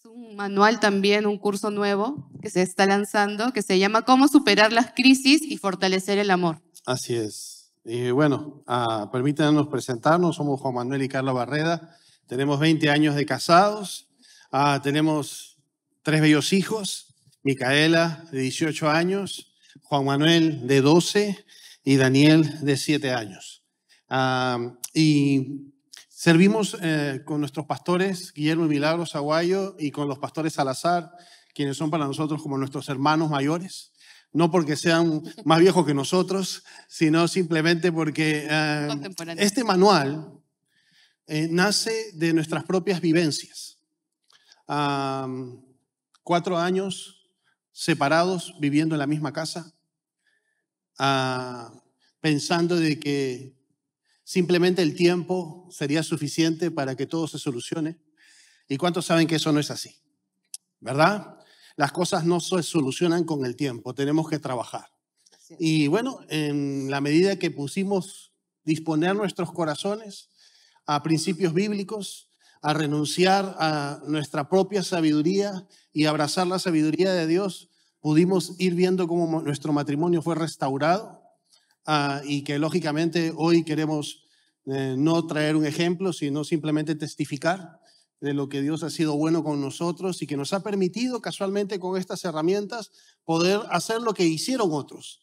es un manual también, un curso nuevo que se está lanzando, que se llama Cómo superar las crisis y fortalecer el amor. Así es. Y bueno, permítanos presentarnos. Somos Juan Manuel y Carla Barreda. Tenemos 20 años de casados. Tenemos 3 bellos hijos. Micaela, de 18 años. Juan Manuel, de 12. Y Daniel, de 7 años. Y servimos con nuestros pastores, Guillermo y Milagros Aguayo, y con los pastores Salazar, quienes son para nosotros como nuestros hermanos mayores. No porque sean más viejos que nosotros, sino simplemente porque este manual nace de nuestras propias vivencias. 4 años separados, viviendo en la misma casa, pensando de que simplemente el tiempo sería suficiente para que todo se solucione. ¿Y cuántos saben que eso no es así? ¿Verdad? Las cosas no se solucionan con el tiempo, tenemos que trabajar. Y bueno, en la medida que pusimos disponer nuestros corazones a principios bíblicos, a renunciar a nuestra propia sabiduría y abrazar la sabiduría de Dios, pudimos ir viendo cómo nuestro matrimonio fue restaurado y que lógicamente hoy queremos no traer un ejemplo, sino simplemente testificar de lo que Dios ha sido bueno con nosotros y que nos ha permitido casualmente con estas herramientas poder hacer lo que hicieron otros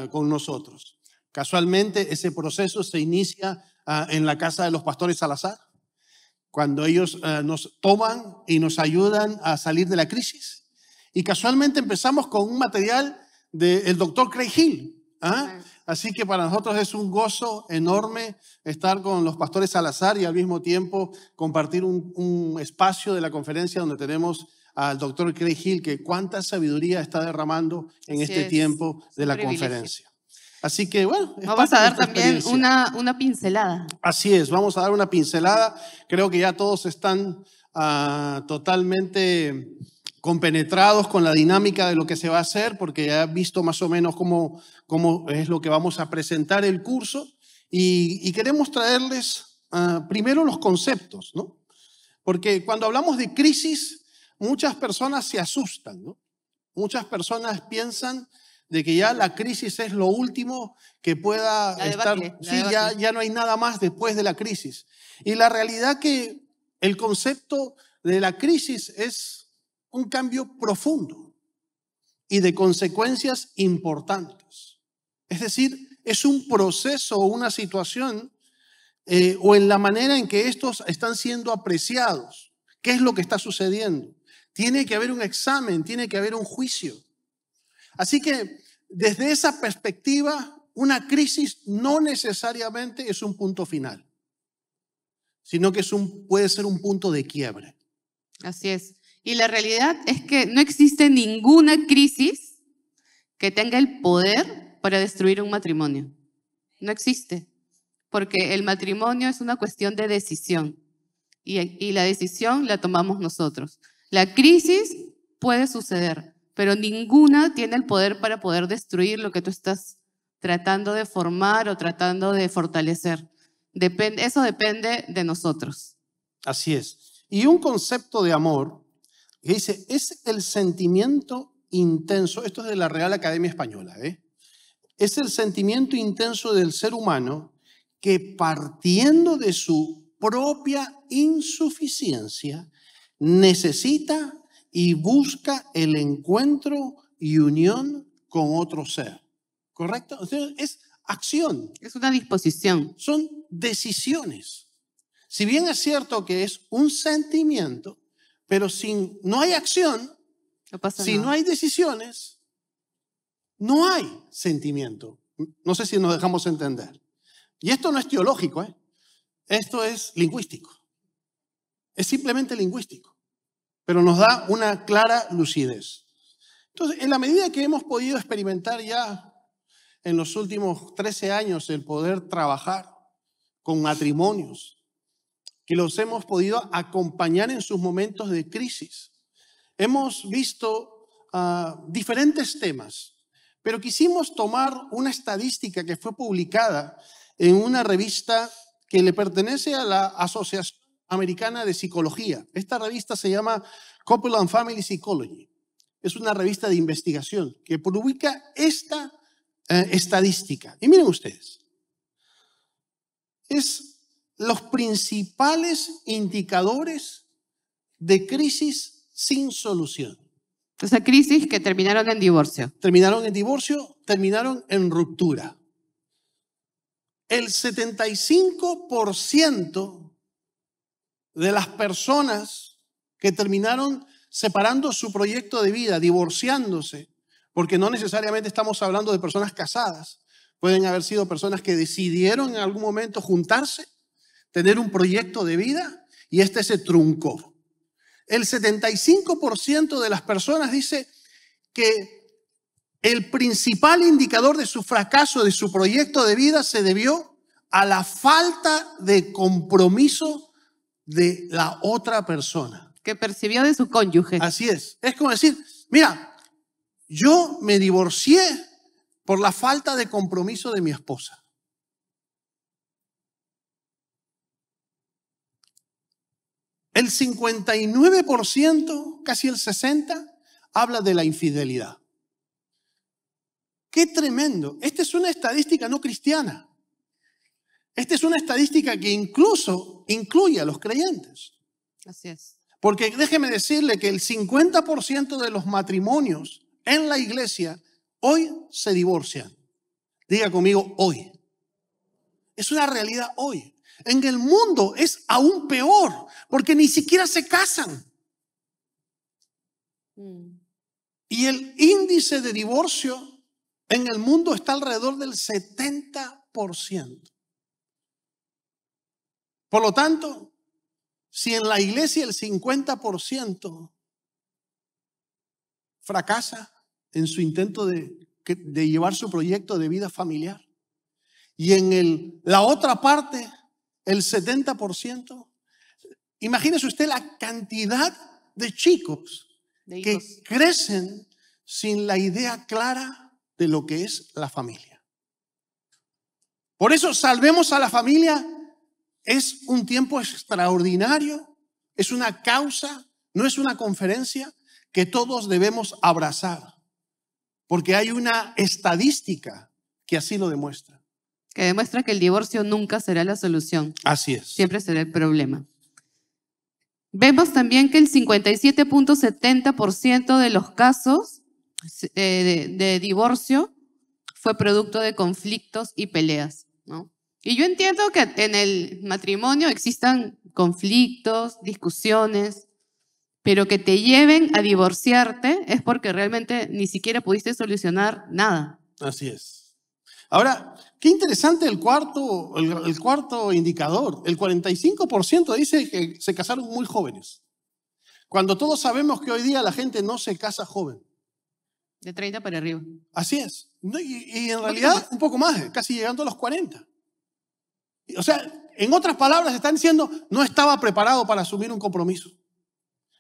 con nosotros. Casualmente ese proceso se inicia en la casa de los pastores Salazar, cuando ellos nos toman y nos ayudan a salir de la crisis. Y casualmente empezamos con un material del doctor Craig Hill. Así que para nosotros es un gozo enorme estar con los pastores Salazar y al mismo tiempo compartir un espacio de la conferencia donde tenemos al doctor Craig Hill, que cuánta sabiduría está derramando en este tiempo de la conferencia. Así que bueno, vamos a dar también una pincelada. Así es, vamos a dar una pincelada. Creo que ya todos están totalmente compenetrados con la dinámica de lo que se va a hacer, porque ya han visto más o menos cómo es lo que vamos a presentar el curso. Y queremos traerles primero los conceptos, ¿no? Porque cuando hablamos de crisis, muchas personas se asustan, ¿no? Muchas personas piensan de que ya la crisis es lo último que pueda estar. Sí, ya no hay nada más después de la crisis. Y la realidad que el concepto de la crisis es un cambio profundo y de consecuencias importantes. Es decir, es un proceso o una situación o en la manera en que estos están siendo apreciados. ¿Qué es lo que está sucediendo? Tiene que haber un examen, tiene que haber un juicio. Así que desde esa perspectiva, una crisis no necesariamente es un punto final, sino que puede ser un punto de quiebre. Así es. Y la realidad es que no existe ninguna crisis que tenga el poder para destruir un matrimonio. No existe, porque el matrimonio es una cuestión de decisión y la decisión la tomamos nosotros. La crisis puede suceder, pero ninguna tiene el poder para poder destruir lo que tú estás tratando de formar o tratando de fortalecer. Eso depende de nosotros. Así es. Y un concepto de amor que dice, es el sentimiento intenso, esto es de la Real Academia Española, es el sentimiento intenso del ser humano que partiendo de su propia insuficiencia necesita y busca el encuentro y unión con otro ser. ¿Correcto? Entonces, es acción. Es una disposición. Son decisiones. Si bien es cierto que es un sentimiento, pero si no hay acción, no hay decisiones, no hay sentimiento. No sé si nos dejamos entender. Y esto no es teológico, esto es lingüístico. Es simplemente lingüístico, pero nos da una clara lucidez. Entonces, en la medida que hemos podido experimentar ya en los últimos 13 años el poder trabajar con matrimonios, que los hemos podido acompañar en sus momentos de crisis, hemos visto diferentes temas, pero quisimos tomar una estadística que fue publicada en una revista que le pertenece a la Asociación Americana de Psicología. Esta revista se llama Couple and Family Psychology. Es una revista de investigación que publica esta estadística. Y miren ustedes, es los principales indicadores de crisis sin solución. O sea, crisis que terminaron en divorcio. Terminaron en divorcio, terminaron en ruptura. El 75% de las personas que terminaron separando su proyecto de vida, divorciándose, porque no necesariamente estamos hablando de personas casadas, pueden haber sido personas que decidieron en algún momento juntarse, tener un proyecto de vida y este se truncó. El 75% de las personas dice que el principal indicador de su fracaso, de su proyecto de vida, se debió a la falta de compromiso de la otra persona. Que percibió de su cónyuge. Así es. Es como decir, mira, yo me divorcié por la falta de compromiso de mi esposa. El 59%, casi el 60%, habla de la infidelidad. ¡Qué tremendo! Esta es una estadística no cristiana. Esta es una estadística que incluso incluye a los creyentes. Así es. Porque déjeme decirle que el 50% de los matrimonios en la iglesia hoy se divorcian. Diga conmigo, hoy. Es una realidad hoy. En el mundo es aún peor, porque ni siquiera se casan. Y el índice de divorcio en el mundo está alrededor del 70%. Por lo tanto, si en la iglesia el 50% fracasa en su intento de llevar su proyecto de vida familiar, y en la otra parte el 70%, imagínese usted la cantidad de chicos que crecen sin la idea clara de lo que es la familia. Por eso, Salvemos a la Familia es un tiempo extraordinario, es una causa, no es una conferencia que todos debemos abrazar, porque hay una estadística que así lo demuestra. Que demuestra que el divorcio nunca será la solución. Así es. Siempre será el problema. Vemos también que el 57.70% de los casos de divorcio fue producto de conflictos y peleas, ¿no? Y yo entiendo que en el matrimonio existan conflictos, discusiones, pero que te lleven a divorciarte es porque realmente ni siquiera pudiste solucionar nada. Así es. Ahora, qué interesante el cuarto indicador. El 45% dice que se casaron muy jóvenes. Cuando todos sabemos que hoy día la gente no se casa joven. De 30 para arriba. Así es. Y en realidad un poco más, casi llegando a los 40. O sea, en otras palabras están diciendo, no estaba preparado para asumir un compromiso.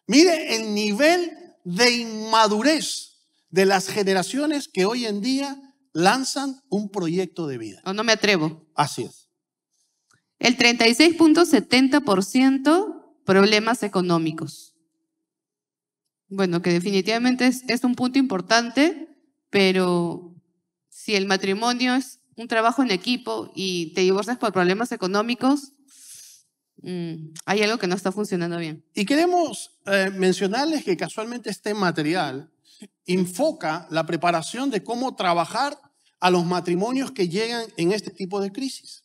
Mire el nivel de inmadurez de las generaciones que hoy en día lanzan un proyecto de vida. O no me atrevo. Así es. El 36.70% problemas económicos. Bueno, que definitivamente es un punto importante, pero si el matrimonio es un trabajo en equipo y te divorcias por problemas económicos, hay algo que no está funcionando bien. Y queremos mencionarles que casualmente este material enfoca la preparación de cómo trabajar a los matrimonios que llegan en este tipo de crisis.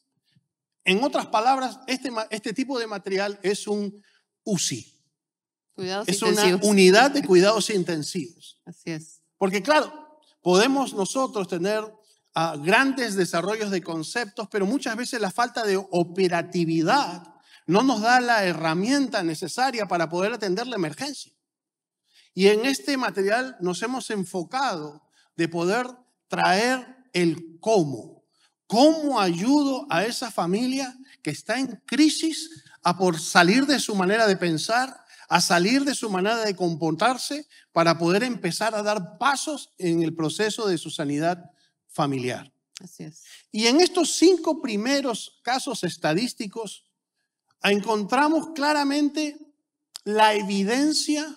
En otras palabras, este tipo de material es un UCI. Cuidados es intensivos. Una unidad de cuidados intensivos. Así es. Porque claro, podemos nosotros tener grandes desarrollos de conceptos, pero muchas veces la falta de operatividad no nos da la herramienta necesaria para poder atender la emergencia. Y en este material nos hemos enfocado de poder traer el cómo. ¿Cómo ayudo a esa familia que está en crisis por salir de su manera de pensar, a salir de su manera de comportarse para poder empezar a dar pasos en el proceso de su sanidad familiar? Así es. Y en estos 5 primeros casos estadísticos, encontramos claramente la evidencia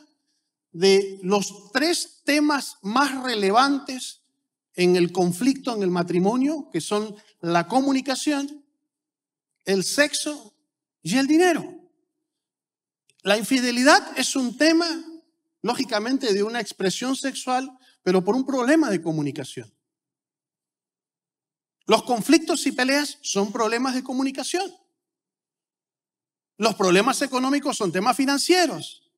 de los 3 temas más relevantes en el conflicto, en el matrimonio, que son la comunicación, el sexo y el dinero. La infidelidad es un tema, lógicamente, de una expresión sexual, pero por un problema de comunicación. Los conflictos y peleas son problemas de comunicación. Los problemas económicos son temas financieros.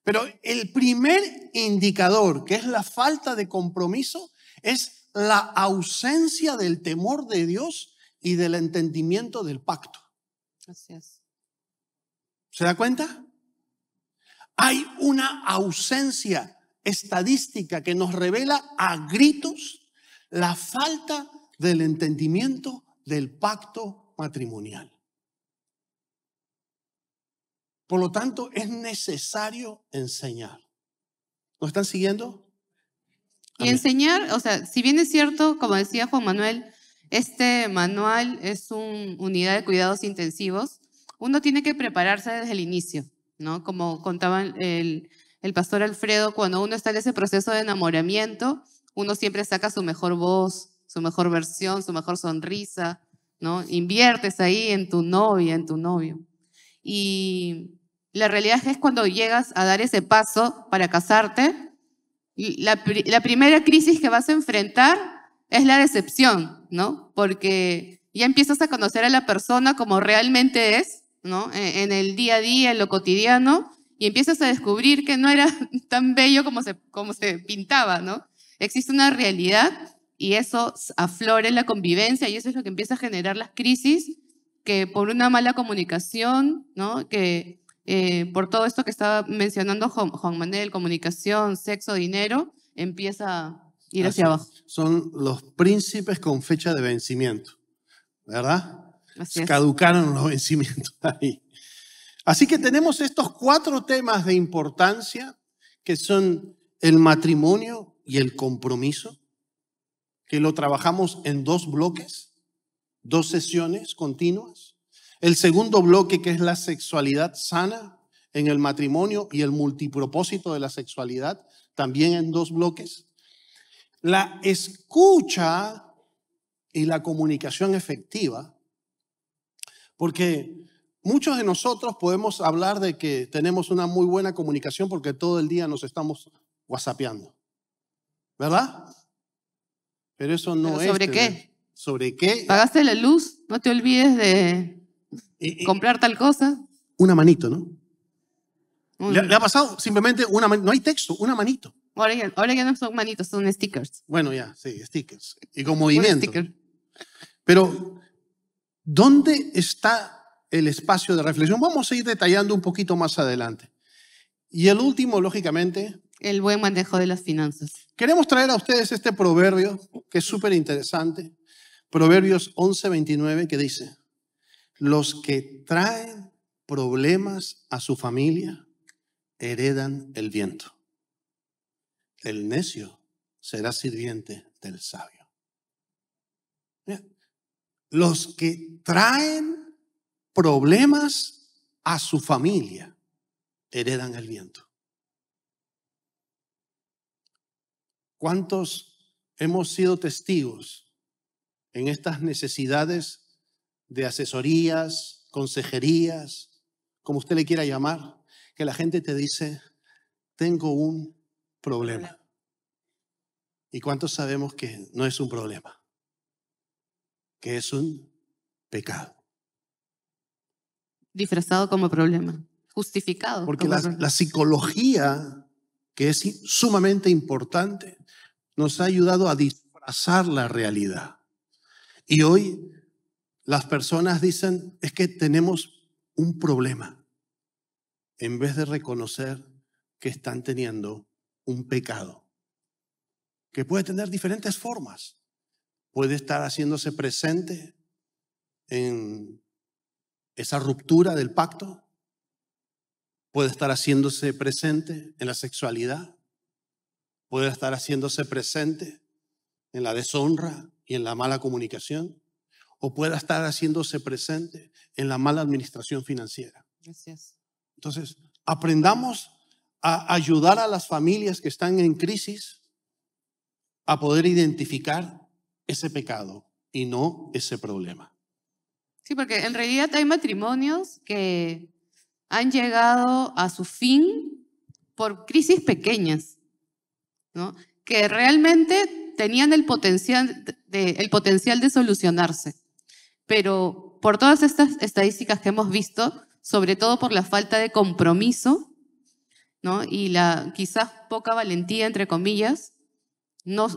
Pero el primer indicador, que es la falta de compromiso, es la ausencia del temor de Dios y del entendimiento del pacto. Así es. ¿Se da cuenta? Hay una ausencia estadística que nos revela a gritos la falta del entendimiento del pacto matrimonial. Por lo tanto, es necesario enseñar. ¿Nos están siguiendo? Y enseñar, o sea, si bien es cierto, como decía Juan Manuel, este manual es una unidad de cuidados intensivos, uno tiene que prepararse desde el inicio, ¿no? Como contaba el pastor Alfredo, cuando uno está en ese proceso de enamoramiento, uno siempre saca su mejor voz, su mejor versión, su mejor sonrisa, ¿no? Inviertes ahí en tu novia, en tu novio. Y la realidad es que es cuando llegas a dar ese paso para casarte, la primera crisis que vas a enfrentar es la decepción, ¿no? Porque ya empiezas a conocer a la persona como realmente es, ¿no? En el día a día, en lo cotidiano, y empiezas a descubrir que no era tan bello como se pintaba, ¿no? Existe una realidad y eso aflora en la convivencia y eso es lo que empieza a generar las crisis que por una mala comunicación, ¿no? Que por todo esto que estaba mencionando Juan Manuel, comunicación, sexo, dinero, empieza a ir hacia abajo. Son los príncipes con fecha de vencimiento, ¿verdad? Así es. Caducaron los vencimientos ahí. Así que tenemos estos 4 temas de importancia que son el matrimonio y el compromiso, que lo trabajamos en 2 bloques, 2 sesiones continuas. El segundo bloque, que es la sexualidad sana en el matrimonio y el multipropósito de la sexualidad, también en 2 bloques. La escucha y la comunicación efectiva, porque muchos de nosotros podemos hablar de que tenemos una muy buena comunicación porque todo el día nos estamos whatsappeando, ¿verdad? Pero eso no es. ¿Sobre qué? ¿Sobre qué? ¿Pagaste la luz? No te olvides de comprar tal cosa. Una manito, ¿no? ¿Le ha pasado? Simplemente una manito. No hay texto, una manito. Ahora ya no son manitos, son stickers. Bueno, ya, sí, stickers. Y con movimiento. Un sticker. Pero, ¿dónde está el espacio de reflexión? Vamos a ir detallando un poquito más adelante. Y el último, lógicamente, el buen manejo de las finanzas. Queremos traer a ustedes este proverbio que es súper interesante. Proverbios 11:29, que dice: los que traen problemas a su familia heredan el viento. El necio será sirviente del sabio. Mira, los que traen problemas a su familia heredan el viento. ¿Cuántos hemos sido testigos en estas necesidades de asesorías, consejerías, como usted le quiera llamar, que la gente te dice: tengo un problema? ¿Y cuántos sabemos que no es un problema? Que es un pecado. Disfrazado como problema, justificado. Porque la psicología, que es sumamente importante, nos ha ayudado a disfrazar la realidad. Y hoy las personas dicen: es que tenemos un problema, en vez de reconocer que están teniendo un pecado, que puede tener diferentes formas. Puede estar haciéndose presente en esa ruptura del pacto, puede estar haciéndose presente en la sexualidad, puede estar haciéndose presente en la deshonra y en la mala comunicación, o pueda estar haciéndose presente en la mala administración financiera. Gracias. Entonces, aprendamos a ayudar a las familias que están en crisis a poder identificar ese pecado y no ese problema. Sí, porque en realidad hay matrimonios que han llegado a su fin por crisis pequeñas, ¿no? Que realmente tenían el potencial de solucionarse. Pero por todas estas estadísticas que hemos visto, sobre todo por la falta de compromiso, ¿no? Y la quizás poca valentía, entre comillas, no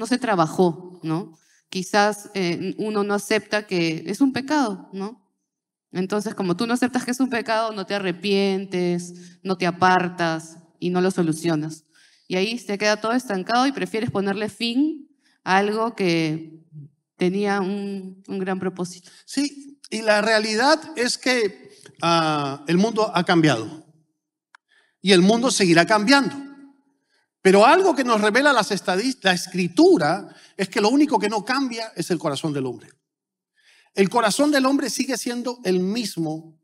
se trabajó, ¿no? Quizás uno no acepta que es un pecado, ¿no? Entonces, como tú no aceptas que es un pecado, no te arrepientes, no te apartas y no lo solucionas. Y ahí se queda todo estancado y prefieres ponerle fin a algo que tenía un gran propósito. Sí, y la realidad es que el mundo ha cambiado y el mundo seguirá cambiando. Pero algo que nos revela la Escritura es que lo único que no cambia es el corazón del hombre. El corazón del hombre sigue siendo el mismo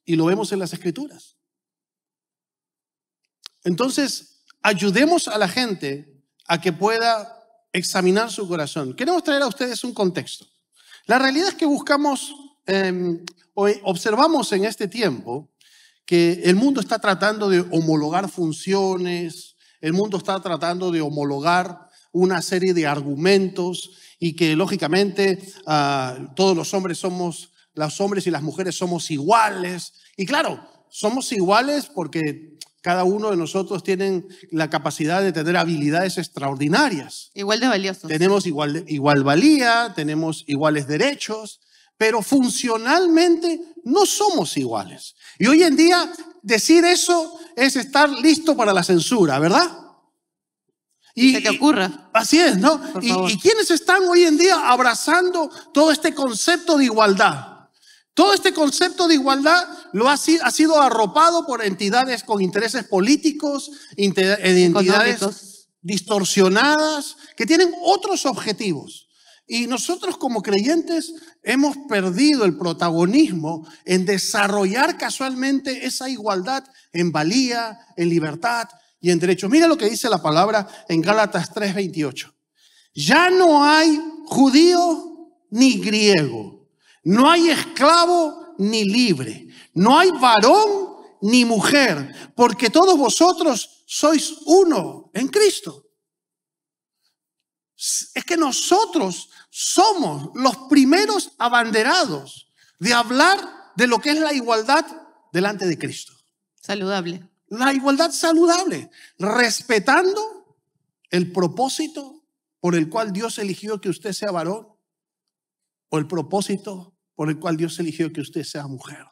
y lo vemos en las Escrituras. Entonces, ayudemos a la gente a que pueda examinar su corazón. Queremos traer a ustedes un contexto. La realidad es que buscamos, observamos en este tiempo que el mundo está tratando de homologar funciones, el mundo está tratando de homologar una serie de argumentos y que lógicamente todos los hombres y las mujeres somos iguales. Y claro, somos iguales porque cada uno de nosotros tiene la capacidad de tener habilidades extraordinarias. Igual de valiosos. Tenemos igual valía, tenemos iguales derechos, pero funcionalmente no somos iguales. Y hoy en día decir eso es estar listo para la censura, ¿verdad? Y se te ocurra. Así es, ¿no? ¿Y quiénes están hoy en día abrazando todo este concepto de igualdad? Todo este concepto de igualdad ha sido arropado por entidades con intereses políticos, entidades distorsionadas, que tienen otros objetivos. Y nosotros como creyentes hemos perdido el protagonismo en desarrollar casualmente esa igualdad en valía, en libertad y en derechos. Mira lo que dice la palabra en Gálatas 3:28. Ya no hay judío ni griego, no hay esclavo ni libre, no hay varón ni mujer, porque todos vosotros sois uno en Cristo. Es que nosotros somos los primeros abanderados de hablar de lo que es la igualdad delante de Cristo. Saludable. La igualdad saludable, respetando el propósito por el cual Dios eligió que usted sea varón o el propósito por el cual Dios eligió que usted sea mujer.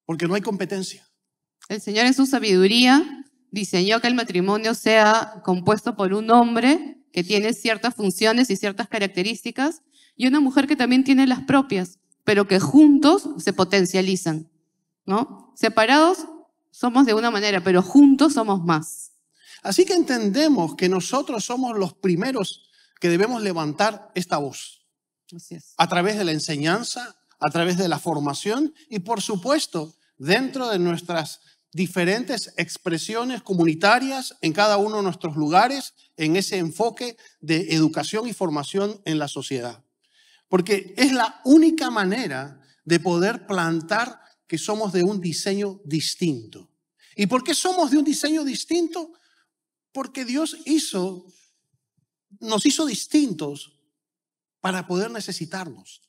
Porque no hay competencia. El Señor en su sabiduría diseñó que el matrimonio sea compuesto por un hombre que tiene ciertas funciones y ciertas características y una mujer que también tiene las propias, pero que juntos se potencializan, ¿no? Separados somos de una manera, pero juntos somos más. Así que entendemos que nosotros somos los primeros que debemos levantar esta voz. Así es. A través de la enseñanza, a través de la formación y por supuesto dentro de nuestras diferentes expresiones comunitarias en cada uno de nuestros lugares en ese enfoque de educación y formación en la sociedad. Porque es la única manera de poder plantar que somos de un diseño distinto. ¿Y por qué somos de un diseño distinto? Porque Dios nos hizo distintos para poder necesitarnos.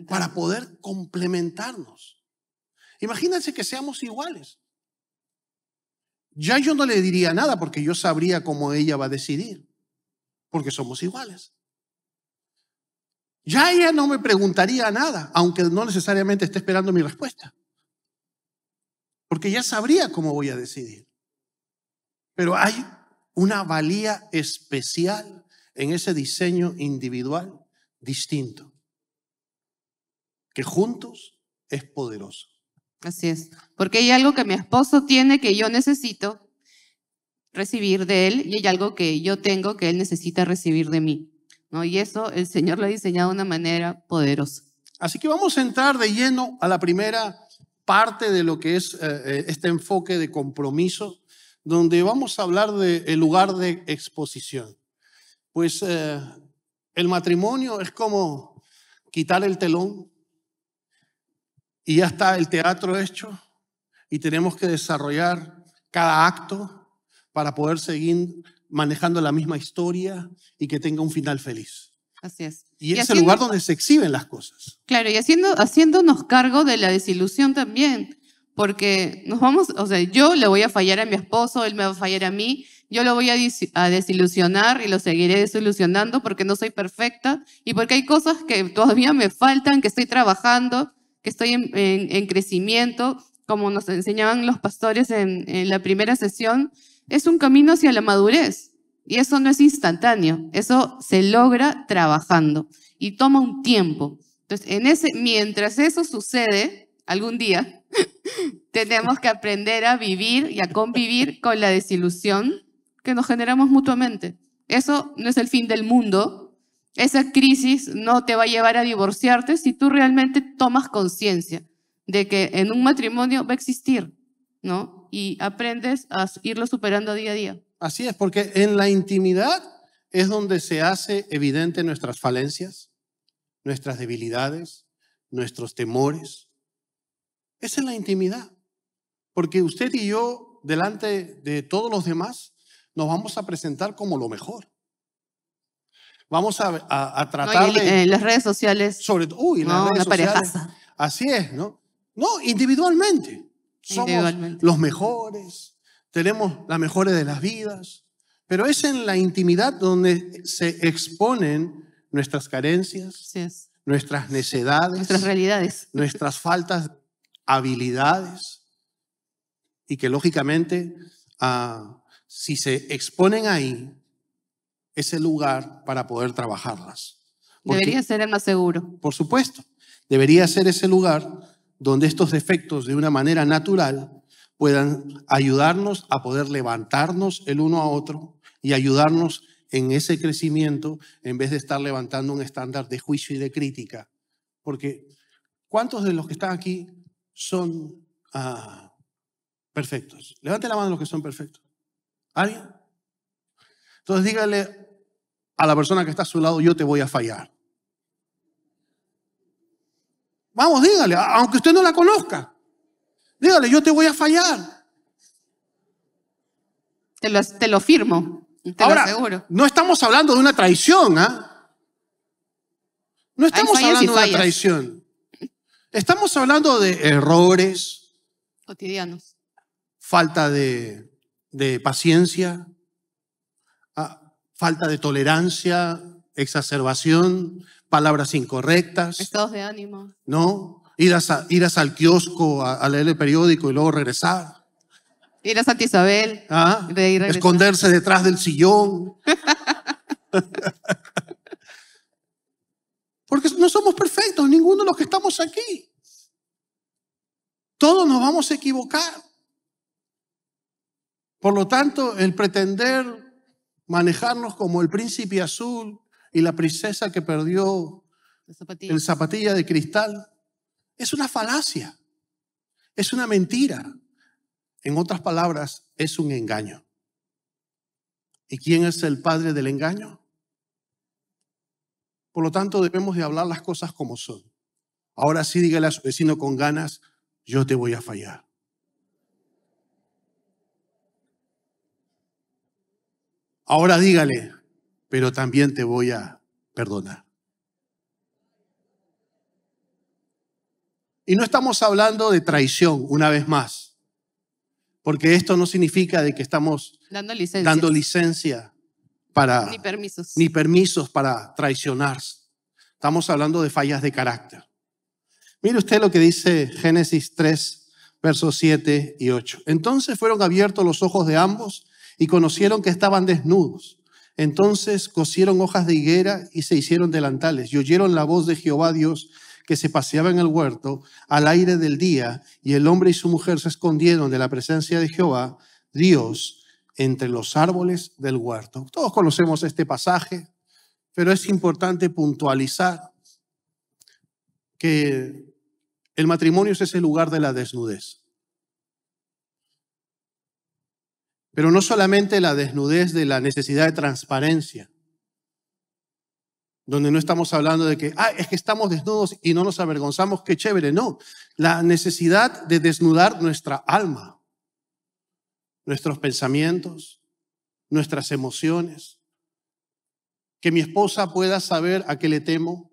Para poder complementarnos. Imagínense que seamos iguales. Ya yo no le diría nada porque yo sabría cómo ella va a decidir, porque somos iguales. Ya ella no me preguntaría nada, aunque no necesariamente esté esperando mi respuesta, porque ya sabría cómo voy a decidir. Pero hay una valía especial en ese diseño individual distinto, que juntos es poderoso. Así es, porque hay algo que mi esposo tiene que yo necesito recibir de él y hay algo que yo tengo que él necesita recibir de mí. ¿no? Y eso el Señor lo ha diseñado de una manera poderosa. Así que vamos a entrar de lleno a la primera parte de lo que es este enfoque de compromiso, donde vamos a hablar del lugar de exposición. Pues el matrimonio es como quitar el telón y ya está el teatro hecho y tenemos que desarrollar cada acto para poder seguir manejando la misma historia y que tenga un final feliz. Así es. Y es el lugar donde se exhiben las cosas. Claro, y haciéndonos cargo de la desilusión también, porque nos vamos, o sea, yo le voy a fallar a mi esposo, él me va a fallar a mí, yo lo voy a desilusionar y lo seguiré desilusionando porque no soy perfecta y porque hay cosas que todavía me faltan, que estoy trabajando, que estoy en crecimiento, como nos enseñaban los pastores en la primera sesión. Es un camino hacia la madurez y eso no es instantáneo, eso se logra trabajando y toma un tiempo. Entonces, mientras eso sucede, algún día, tenemos que aprender a vivir y a convivir con la desilusión que nos generamos mutuamente. Eso no es el fin del mundo. Esa crisis no te va a llevar a divorciarte si tú realmente tomas conciencia de que en un matrimonio va a existir, ¿no? Y aprendes a irlo superando día a día. Así es, porque en la intimidad es donde se hace evidente nuestras falencias, nuestras debilidades, nuestros temores. Es en la intimidad, porque usted y yo, delante de todos los demás, nos vamos a presentar como lo mejor. Vamos a tratar de... En las redes sociales. Sobre todo, en las redes sociales. Así es, ¿no? No, individualmente. Somos los mejores, tenemos las mejores de las vidas, pero es en la intimidad donde se exponen nuestras carencias, nuestras necedades, nuestras realidades, nuestras faltas, habilidades, y que lógicamente, si se exponen ahí, es el lugar para poder trabajarlas. Debería ser el más seguro. Por supuesto, debería ser ese lugar donde estos defectos de una manera natural puedan ayudarnos a poder levantarnos el uno a otro y ayudarnos en ese crecimiento en vez de estar levantando un estándar de juicio y de crítica. Porque ¿cuántos de los que están aquí son perfectos? Levante la mano los que son perfectos. ¿Alguien? Entonces dígale a la persona que está a su lado, yo te voy a fallar. Vamos, dígale, aunque usted no la conozca. Dígale, yo te voy a fallar. Te lo firmo, te Ahora, lo aseguro. No estamos hablando de una traición, ¿ah? No estamos hablando de una traición. Estamos hablando de errores cotidianos, falta de paciencia, falta de tolerancia, exacerbación, palabras incorrectas. Estados de ánimo. ¿No? Ir al kiosco a leer el periódico y luego regresar. Ir a Santa Isabel. Esconderse detrás del sillón. Porque no somos perfectos, ninguno de los que estamos aquí. Todos nos vamos a equivocar. Por lo tanto, el pretender manejarnos como el príncipe azul y la princesa que perdió el zapatilla de cristal es una falacia, es una mentira. En otras palabras, es un engaño. ¿Y quién es el padre del engaño? Por lo tanto, debemos de hablar las cosas como son. Ahora sí, dígale a su vecino con ganas, yo te voy a fallar. Ahora dígale, pero también te voy a perdonar. Y no estamos hablando de traición, una vez más, porque esto no significa de que estamos dando licencia para, ni permisos para traicionarse. Estamos hablando de fallas de carácter. Mire usted lo que dice Génesis 3, versos 7 y 8. Entonces fueron abiertos los ojos de ambos y conocieron que estaban desnudos. Entonces cosieron hojas de higuera y se hicieron delantales y oyeron la voz de Jehová Dios que se paseaba en el huerto al aire del día, y el hombre y su mujer se escondieron de la presencia de Jehová Dios entre los árboles del huerto. Todos conocemos este pasaje. pero es importante puntualizar que el matrimonio es ese lugar de la desnudez. Pero no solamente la desnudez de la necesidad de transparencia, donde no estamos hablando de que, es que estamos desnudos y no nos avergonzamos, qué chévere. No, la necesidad de desnudar nuestra alma, nuestros pensamientos, nuestras emociones. Que mi esposa pueda saber a qué le temo,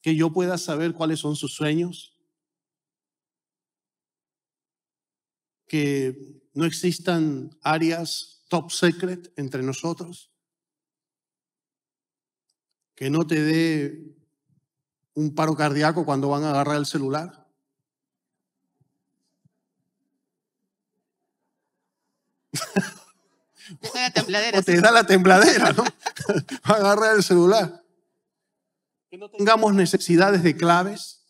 que yo pueda saber cuáles son sus sueños, que no existan áreas top secret entre nosotros, que no te dé un paro cardíaco cuando van a agarrar el celular. O te da la tembladera, ¿no? Va a agarrar el celular. Que no tengamos necesidades de claves.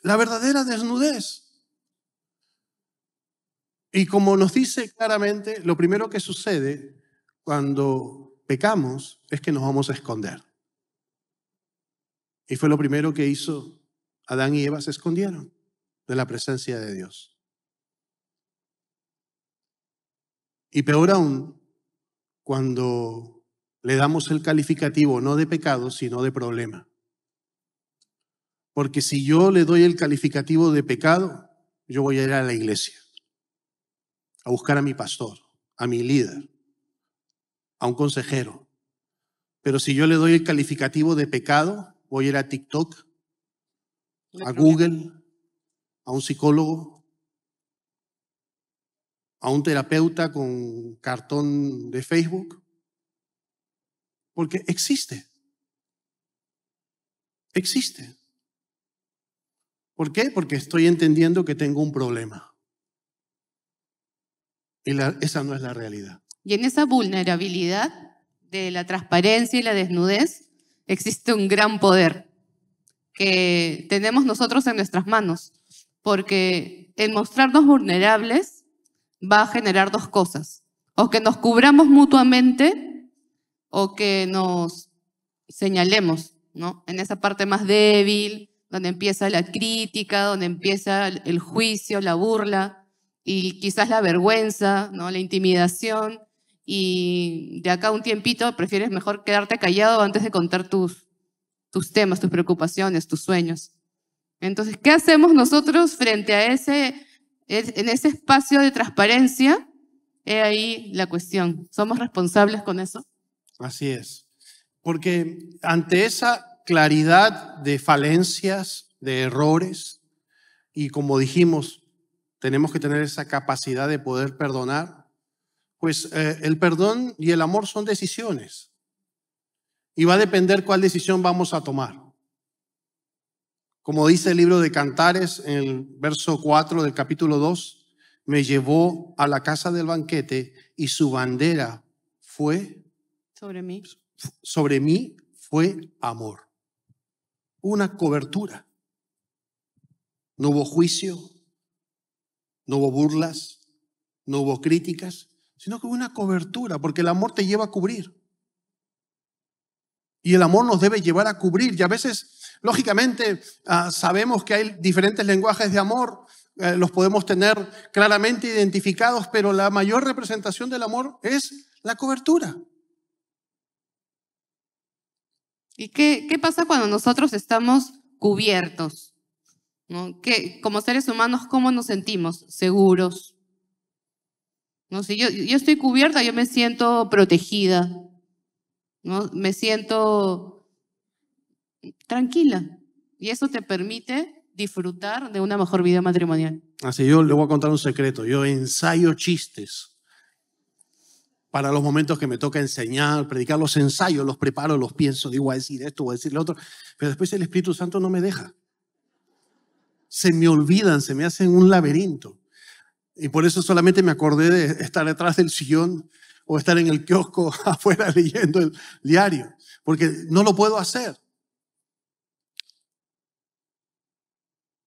La verdadera desnudez. Y como nos dice claramente, lo primero que sucede cuando pecamos es que nos vamos a esconder. Y fue lo primero que hizo Adán y Eva, se escondieron de la presencia de Dios. Y peor aún, cuando le damos el calificativo no de pecado, sino de problema. Porque si yo le doy el calificativo de pecado, yo voy a ir a la iglesia, a buscar a mi pastor, a mi líder, a un consejero. Pero si yo le doy el calificativo de pecado, voy a ir a TikTok, a Google, a un psicólogo, a un terapeuta con cartón de Facebook. Porque existe. Existe. ¿Por qué? Porque estoy entendiendo que tengo un problema. Y esa no es la realidad. Y en esa vulnerabilidad de la transparencia y la desnudez existe un gran poder que tenemos nosotros en nuestras manos. Porque el mostrarnos vulnerables va a generar dos cosas. O que nos cubramos mutuamente o que nos señalemos, ¿no? En esa parte más débil, donde empieza la crítica, donde empieza el juicio, la burla y quizás la vergüenza, ¿no? La intimidación. Y de acá a un tiempito prefieres mejor quedarte callado antes de contar tus temas, tus preocupaciones, tus sueños. Entonces, ¿qué hacemos nosotros frente a en ese espacio de transparencia? He ahí la cuestión. ¿Somos responsables con eso? Así es. Porque ante esa claridad de falencias, de errores, y como dijimos, tenemos que tener esa capacidad de poder perdonar, pues el perdón y el amor son decisiones. Y va a depender cuál decisión vamos a tomar. Como dice el libro de Cantares, en el verso 4 del capítulo 2, me llevó a la casa del banquete y su bandera fue sobre mí. Sobre mí fue amor. Una cobertura. No hubo juicio, no hubo burlas, no hubo críticas, sino que hubo una cobertura, porque el amor te lleva a cubrir. Y el amor nos debe llevar a cubrir. Y a veces, lógicamente, sabemos que hay diferentes lenguajes de amor, los podemos tener claramente identificados, pero la mayor representación del amor es la cobertura. ¿Y qué pasa cuando nosotros estamos cubiertos? ¿No? Como seres humanos, ¿cómo nos sentimos? Seguros. ¿No? Si yo estoy cubierta, yo me siento protegida, ¿no? Me siento tranquila. Y eso te permite disfrutar de una mejor vida matrimonial. Así, yo le voy a contar un secreto. Yo ensayo chistes para los momentos que me toca enseñar, predicar. Los ensayos, los preparo, los pienso. Digo, voy a decir esto, voy a decir lo otro. Pero después el Espíritu Santo no me deja. Se me olvidan, se me hacen un laberinto. Y por eso solamente me acordé de estar detrás del sillón o estar en el kiosco afuera leyendo el diario. Porque no lo puedo hacer.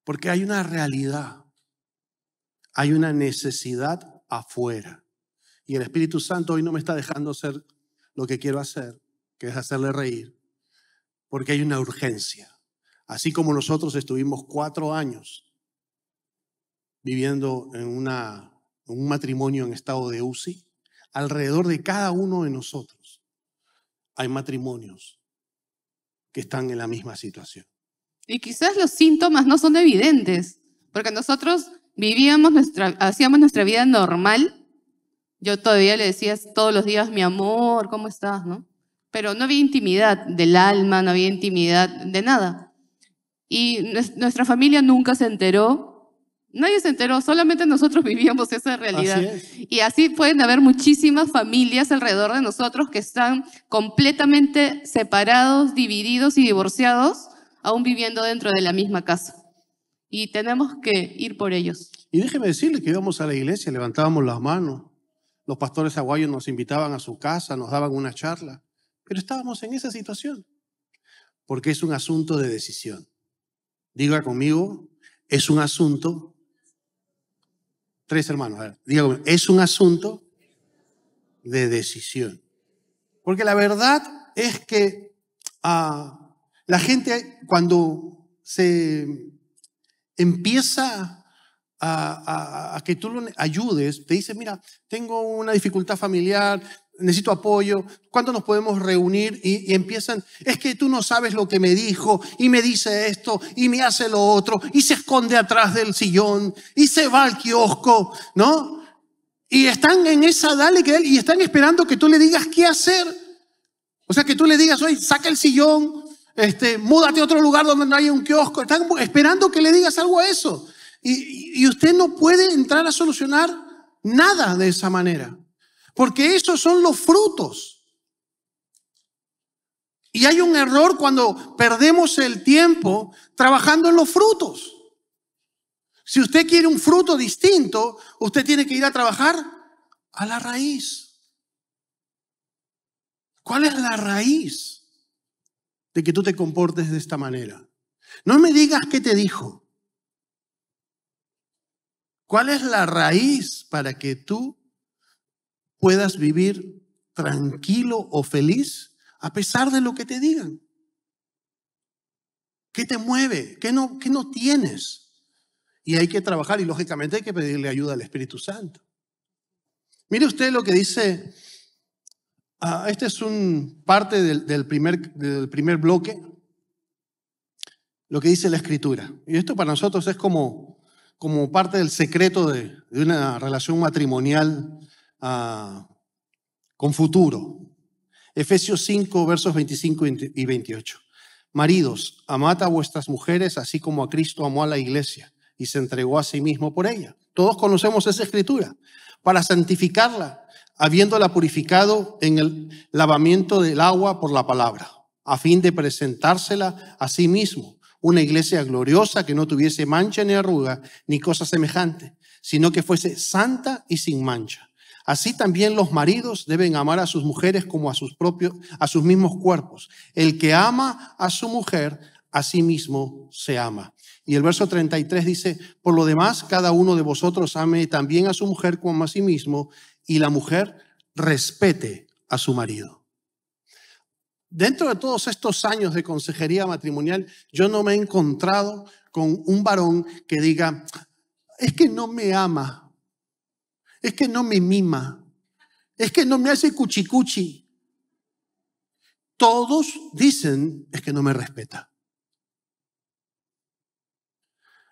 Porque hay una realidad. Hay una necesidad afuera. Y el Espíritu Santo hoy no me está dejando hacer lo que quiero hacer, que es hacerle reír, porque hay una urgencia. Así como nosotros estuvimos 4 años viviendo en un matrimonio en estado de UCI, alrededor de cada uno de nosotros hay matrimonios que están en la misma situación. Y quizás los síntomas no son evidentes, porque nosotros hacíamos nuestra vida normal. Yo todavía le decía todos los días, mi amor, ¿cómo estás? ¿No? Pero no había intimidad del alma, no había intimidad de nada. Y nuestra familia nunca se enteró. Nadie se enteró, solamente nosotros vivíamos esa realidad. Así es. Y así pueden haber muchísimas familias alrededor de nosotros que están completamente separados, divididos y divorciados, aún viviendo dentro de la misma casa. Y tenemos que ir por ellos. Y déjeme decirle que íbamos a la iglesia, levantábamos las manos. Los pastores aguayos nos invitaban a su casa, nos daban una charla. Pero estábamos en esa situación. Porque es un asunto de decisión. Diga conmigo, es un asunto. 3 hermanos, a ver, diga conmigo, es un asunto de decisión. Porque la verdad es que la gente cuando se empieza a que tú lo ayudes, te dice, mira, tengo una dificultad familiar, necesito apoyo, ¿cuándo nos podemos reunir? Y empiezan, es que tú no sabes lo que me dijo, y me dice esto, y me hace lo otro, y se esconde atrás del sillón, y se va al kiosco, ¿no? Y están en esa dale que dale, y están esperando que tú le digas qué hacer. O sea, que tú le digas, oye, saca el sillón, múdate a otro lugar donde no haya un kiosco. Están esperando que le digas algo a eso. Y usted no puede entrar a solucionar nada de esa manera. Porque esos son los frutos. Y hay un error cuando perdemos el tiempo trabajando en los frutos. Si usted quiere un fruto distinto, usted tiene que ir a trabajar a la raíz. ¿Cuál es la raíz de que tú te comportes de esta manera? No me digas qué te dijo. ¿Cuál es la raíz para que tú puedas vivir tranquilo o feliz a pesar de lo que te digan? ¿Qué te mueve? ¿Qué no tienes? Y hay que trabajar y lógicamente hay que pedirle ayuda al Espíritu Santo. Mire usted lo que dice, este es parte del primer bloque, lo que dice la Escritura. Y esto para nosotros es como parte del secreto de una relación matrimonial con futuro. Efesios 5, versos 25 y 28. Maridos, amad a vuestras mujeres así como a Cristo amó a la iglesia y se entregó a sí mismo por ella. Todos conocemos esa escritura. Para santificarla, habiéndola purificado en el lavamiento del agua por la palabra, a fin de presentársela a sí mismo, una iglesia gloriosa que no tuviese mancha ni arruga ni cosa semejante, sino que fuese santa y sin mancha. Así también los maridos deben amar a sus mujeres como a sus mismos cuerpos. El que ama a su mujer, a sí mismo se ama. Y el verso 33 dice, por lo demás, cada uno de vosotros ame también a su mujer como a sí mismo, y la mujer respete a su marido. Dentro de todos estos años de consejería matrimonial, yo no me he encontrado con un varón que diga, es que no me ama. Es que no me mima. Es que no me hace cuchicuchi. Todos dicen, es que no me respeta.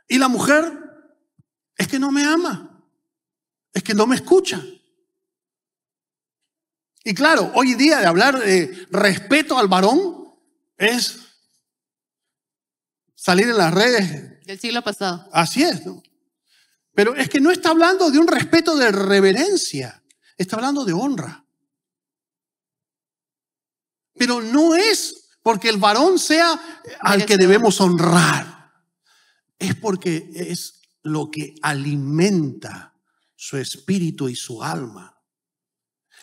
Y la mujer, es que no me ama. Es que no me escucha. Y claro, hoy día de hablar de respeto al varón es salir en las redes. Del siglo pasado. Así es, ¿no? Pero es que no está hablando de un respeto de reverencia, está hablando de honra. Pero no es porque el varón sea al que debemos honrar, es porque es lo que alimenta su espíritu y su alma.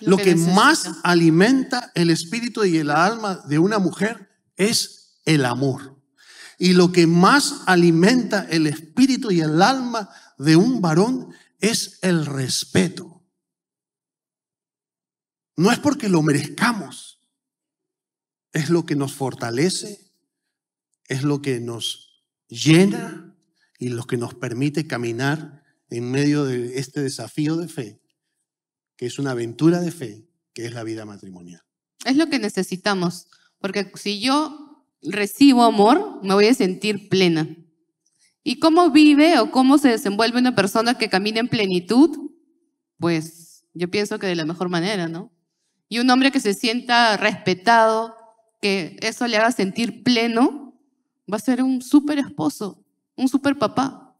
Lo que más alimenta el espíritu y el alma de una mujer es el amor. Y lo que más alimenta el espíritu y el alma de un varón es el respeto. No es porque lo merezcamos. Es lo que nos fortalece, es lo que nos llena y lo que nos permite caminar en medio de este desafío de fe, que es una aventura de fe, que es la vida matrimonial. Es lo que necesitamos, porque si yo recibo amor, me voy a sentir plena. ¿Y cómo vive o cómo se desenvuelve una persona que camina en plenitud? Pues yo pienso que de la mejor manera, ¿no? Y un hombre que se sienta respetado, que eso le haga sentir pleno, va a ser un súper esposo, un súper papá.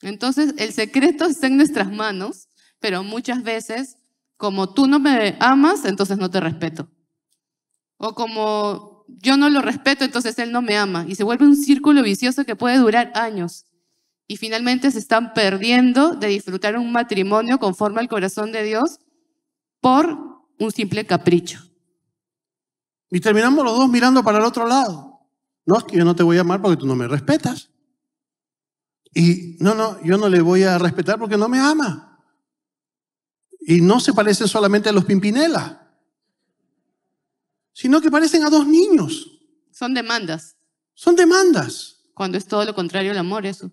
Entonces, el secreto está en nuestras manos, pero muchas veces, como tú no me amas, entonces no te respeto. O como yo no lo respeto, entonces él no me ama. Y se vuelve un círculo vicioso que puede durar años. Y finalmente se están perdiendo de disfrutar un matrimonio conforme al corazón de Dios por un simple capricho. Y terminamos los dos mirando para el otro lado. No, es que yo no te voy a amar porque tú no me respetas. Y no, yo no le voy a respetar porque no me ama. Y no se parecen solamente a los Pimpinela, sino que parecen a dos niños. Son demandas. Son demandas. Cuando es todo lo contrario al amor, eso.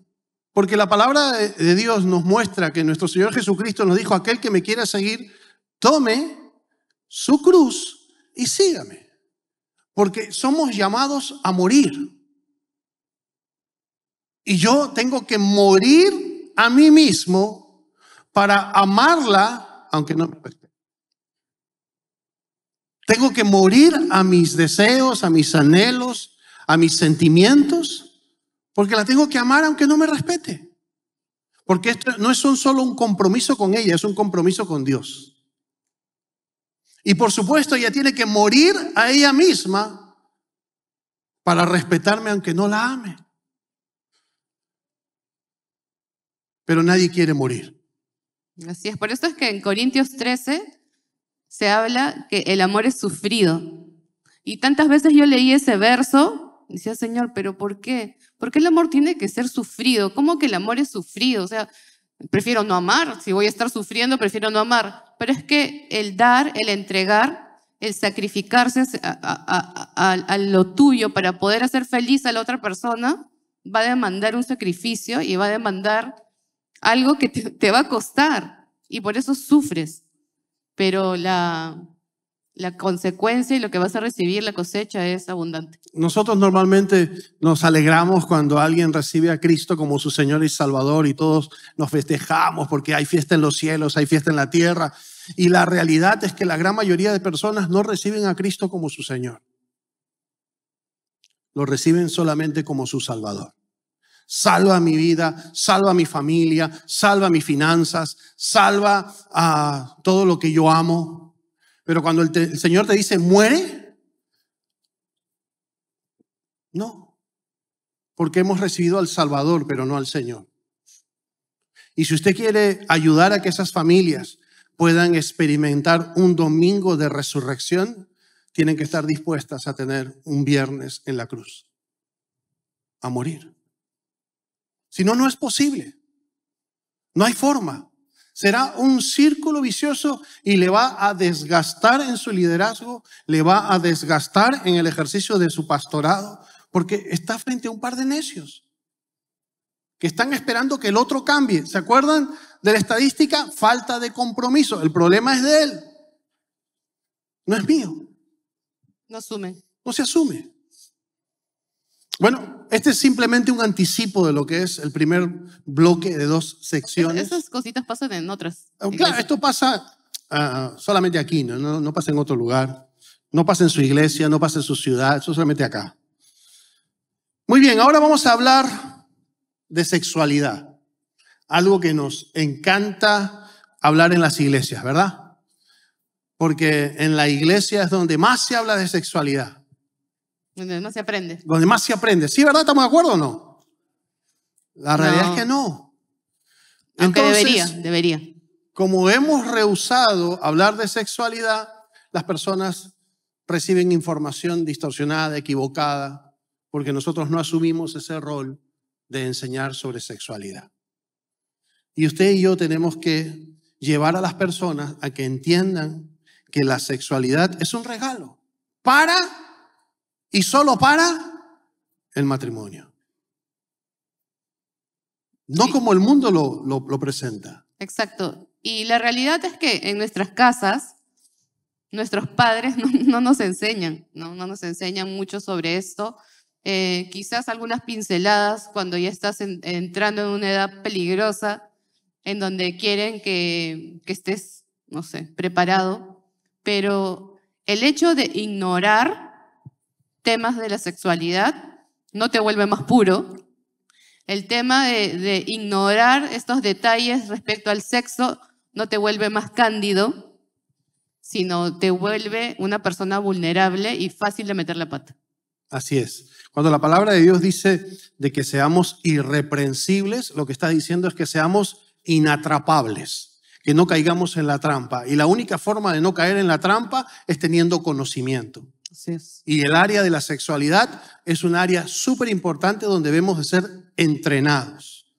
Porque la palabra de Dios nos muestra que nuestro Señor Jesucristo nos dijo: aquel que me quiera seguir, tome su cruz y sígame. Porque somos llamados a morir. Y yo tengo que morir a mí mismo para amarla, aunque no me respete. Tengo que morir a mis deseos, a mis anhelos, a mis sentimientos, porque la tengo que amar aunque no me respete. Porque esto no es solo un compromiso con ella, es un compromiso con Dios. Y por supuesto, ella tiene que morir a ella misma para respetarme aunque no la ame. Pero nadie quiere morir. Así es. Por eso es que en Corintios 13 se habla que el amor es sufrido. Y tantas veces yo leí ese verso y decía: Señor, ¿pero por qué? ¿Por qué el amor tiene que ser sufrido? ¿Cómo que el amor es sufrido? O sea, prefiero no amar. Si voy a estar sufriendo, prefiero no amar. Pero es que el dar, el entregar, el sacrificarse a lo tuyo para poder hacer feliz a la otra persona va a demandar un sacrificio y va a demandar algo que te va a costar. Y por eso sufres. Pero la consecuencia y lo que vas a recibir, la cosecha, es abundante. Nosotros normalmente nos alegramos cuando alguien recibe a Cristo como su Señor y Salvador y todos nos festejamos porque hay fiesta en los cielos, hay fiesta en la tierra. Y la realidad es que la gran mayoría de personas no reciben a Cristo como su Señor. Lo reciben solamente como su Salvador. Salva mi vida, salva mi familia, salva mis finanzas, salva a todo lo que yo amo. Pero cuando el Señor te dice, muere, no. Porque hemos recibido al Salvador, pero no al Señor. Y si usted quiere ayudar a que esas familias puedan experimentar un domingo de resurrección, tienen que estar dispuestas a tener un viernes en la cruz, a morir. Si no, no es posible. No hay forma. Será un círculo vicioso y le va a desgastar en su liderazgo, le va a desgastar en el ejercicio de su pastorado, porque está frente a un par de necios que están esperando que el otro cambie. ¿Se acuerdan de la estadística? Falta de compromiso. El problema es de él, no es mío. No asumen. No se asume. Bueno, este es simplemente un anticipo de lo que es el primer bloque de 2 secciones. Esas cositas pasan en otras. Claro, esto pasa solamente aquí, no pasa en otro lugar. No pasa en su iglesia, no pasa en su ciudad, eso solamente acá. Muy bien, ahora vamos a hablar de sexualidad. Algo que nos encanta hablar en las iglesias, ¿verdad? Porque en la iglesia es donde más se habla de sexualidad. Donde no se aprende. Donde más se aprende. ¿Sí, verdad? ¿Estamos de acuerdo o no? La realidad es que no. Aunque Entonces, debería. Como hemos rehusado hablar de sexualidad, las personas reciben información distorsionada, equivocada, porque nosotros no asumimos ese rol de enseñar sobre sexualidad. Y usted y yo tenemos que llevar a las personas a que entiendan que la sexualidad es un regalo para y solo para el matrimonio. No como el mundo lo presenta. Exacto. Y la realidad es que en nuestras casas, nuestros padres no nos enseñan, no nos enseñan mucho sobre esto. Quizás algunas pinceladas cuando ya estás entrando en una edad peligrosa, en donde quieren que estés, no sé, preparado. Pero el hecho de ignorar temas de la sexualidad no te vuelve más puro. El tema de ignorar estos detalles respecto al sexo no te vuelve más cándido, sino te vuelve una persona vulnerable y fácil de meter la pata. Así es. Cuando la palabra de Dios dice de que seamos irreprensibles, lo que está diciendo es que seamos inatrapables, que no caigamos en la trampa. Y la única forma de no caer en la trampa es teniendo conocimiento. Así es. Y el área de la sexualidad es un área súper importante donde debemos de ser entrenados.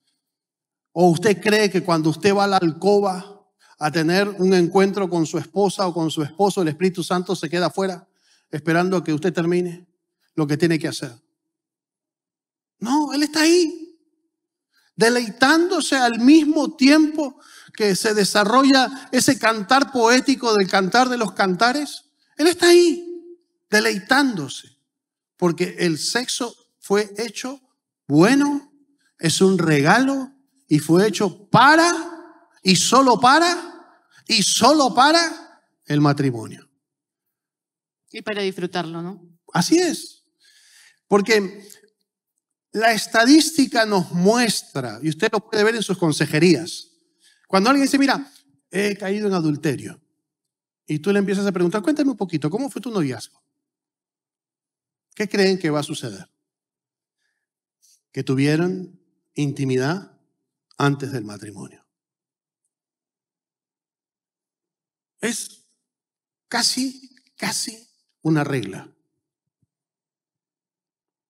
¿O usted cree que cuando usted va a la alcoba a tener un encuentro con su esposa o con su esposo, el Espíritu Santo se queda afuera esperando a que usted termine lo que tiene que hacer? No, Él está ahí, deleitándose al mismo tiempo que se desarrolla ese cantar poético del cantar de los cantares. Él está ahí, deleitándose, porque el sexo fue hecho bueno, es un regalo y fue hecho para y solo para el matrimonio. Y para disfrutarlo, ¿no? Así es, porque la estadística nos muestra, y usted lo puede ver en sus consejerías, cuando alguien dice, mira, he caído en adulterio, y tú le empiezas a preguntar, cuéntame un poquito, ¿cómo fue tu noviazgo? ¿Qué creen que va a suceder? Que tuvieron intimidad antes del matrimonio. Es casi una regla.